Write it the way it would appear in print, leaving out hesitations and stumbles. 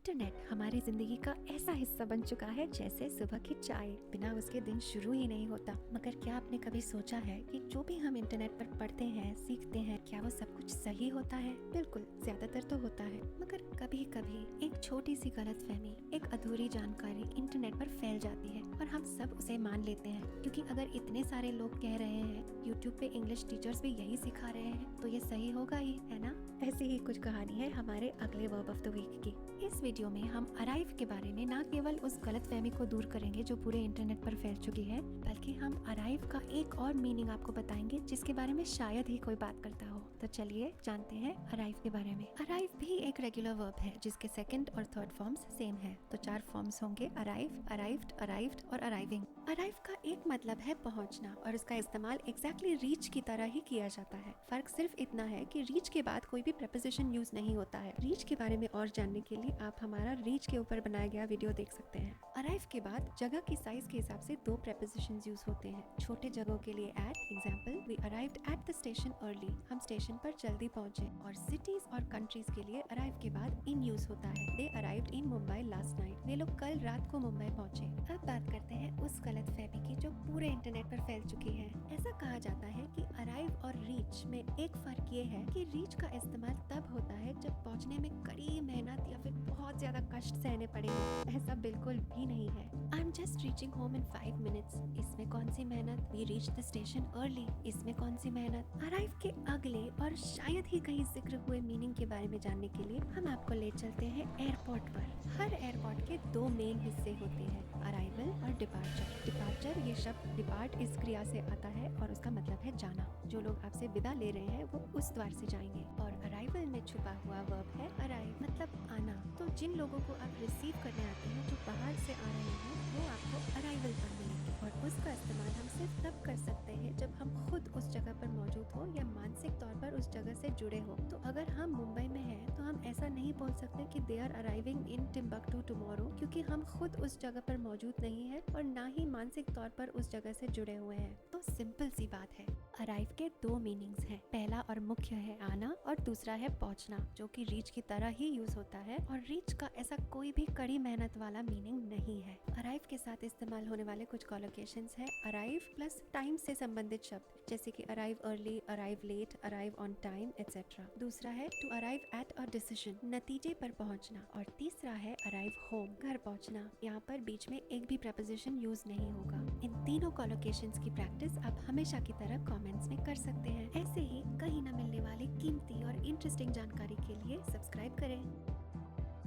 Internet हमारी जिंदगी का ऐसा हिस्सा बन चुका है जैसे सुबह की चाय, बिना उसके दिन शुरू ही नहीं होता। मगर क्या आपने कभी सोचा है कि जो भी हम इंटरनेट पर पढ़ते हैं, सीखते हैं, क्या वो सब कुछ सही होता है? बिल्कुल, ज्यादातर तो होता है, मगर कभी कभी एक छोटी सी गलतफहमी, एक अधूरी जानकारी इंटरनेट पर फैल जाती है और हम सब उसे मान लेते हैं, क्योंकि अगर इतने सारे लोग कह रहे हैं, यूट्यूब पे इंग्लिश टीचर्स भी यही सिखा रहे हैं, तो ये सही होगा ही, है ना? ऐसी ही कुछ कहानी है हमारे अगले वर्ब ऑफ द वीक की। इस वीडियो में हम अराइव के बारे में न केवल उस गलतफहमी को दूर करेंगे जो पूरे इंटरनेट पर फैल चुकी है, बल्कि हम अराइव का एक और मीनिंग आपको बताएंगे जिसके बारे में शायद ही कोई बात करता हो। तो चलिए जानते हैं अराइव के बारे में। अराइव भी एक रेगुलर वर्ब है जिसके सेकंड और थर्ड फॉर्म्स सेम है। तो 4 फॉर्म्स होंगे: अराइव, अराइव्ड, अराइव्ड और अराइविंग। अराइव का एक मतलब है पहुंचना और इसका इस्तेमाल एग्जैक्टली रीच की तरह ही किया जाता है। फर्क सिर्फ इतना है कि रीच के बाद कोई भी प्रेपोजिशन यूज नहीं होता है। रीच के बारे में और जानने के लिए आप हमारा रीच के ऊपर बनाया गया वीडियो देख सकते हैं। अराइव के बाद जगह की साइज के हिसाब से 2 प्रेपोजिशंस यूज होते हैं। छोटे जगहों के लिए at, example we arrived at the station early, हम स्टेशन पर जल्दी पहुंचे। और सिटीज और कंट्रीज के लिए अराइव के बाद इन यूज होता है। They arrived in Mumbai last night, वे लोग कल रात को मुंबई पहुंचे। अब बात करते हैं उस गलतफहमी की जो पूरे इंटरनेट पर फैल चुकी है। ऐसा कहा जाता है कि अराइव और रीच में एक फर्क ये है कि रीच का इस्तेमाल तब होता है जब पहुंचने में कड़ी मेहनत या फिर बहुत ज्यादा कष्ट सहने पड़े हो। ऐसा बिल्कुल भी नहीं है। I am just reaching home in 5 minutes, इसमें कौन सी मेहनत? We reach the station early, इसमें कौन सी मेहनत? अराइव के अगले और शायद ही कहीं जिक्र हुए मीनिंग के बारे में जानने के लिए हम आपको ले चलते हैं एयरपोर्ट पर। हर एयरपोर्ट के 2 मेन हिस्से होते हैं, अराइवल और डिपार्चर। डिपार्चर ये शब्द डिपार्ट इस क्रिया से आता है और उसका मतलब है जाना। जो लोग आपसे विदा ले रहे हैं वो उस द्वार से जाएंगे। और अराइवल में छुपा हुआ वर्ब है अराइव, मतलब आना। तो जिन लोगों को आप रिसीव करने आते हैं जो बाहर से आ रहे हैं, वो आपको अराइवल पर मिलेंगे। और उसका इस्तेमाल हम सिर्फ तब कर सकते हैं जब हम खुद उस जगह पर मौजूद हो या मानसिक तौर पर उस जगह से जुड़े हो। तो अगर हम मुंबई में हैं तो हम ऐसा नहीं बोल सकते कि they are arriving in Timbuktu tomorrow, क्योंकि हम खुद उस जगह पर मौजूद नहीं है और ना ही मानसिक तौर पर उस जगह से जुड़े हुए हैं। तो सिंपल सी बात है, अराइव के 2 मीनिंग्स हैं। पहला और मुख्य है आना और दूसरा है पहुंचना, जो कि रीच की तरह ही यूज होता है। और रीच का ऐसा कोई भी कड़ी मेहनत वाला मीनिंग नहीं है। अराइव के साथ इस्तेमाल होने वाले कुछ कॉलोकेशंस है अराइव प्लस टाइम से संबंधित शब्द, जैसे कि arrive early, arrive late, arrive on time etcetera. दूसरा है to arrive at a decision, नतीजे पर पहुंचना। और तीसरा है अराइव होम, घर पहुंचना। यहाँ पर बीच में एक भी प्रेपोजिशन यूज नहीं होगा। इन तीनों कॉलोकेशंस की प्रैक्टिस आप हमेशा की तरह कमेंट्स में कर सकते हैं। ऐसे ही कहीं न मिलने वाली कीमती और इंटरेस्टिंग जानकारी के लिए सब्सक्राइब करें।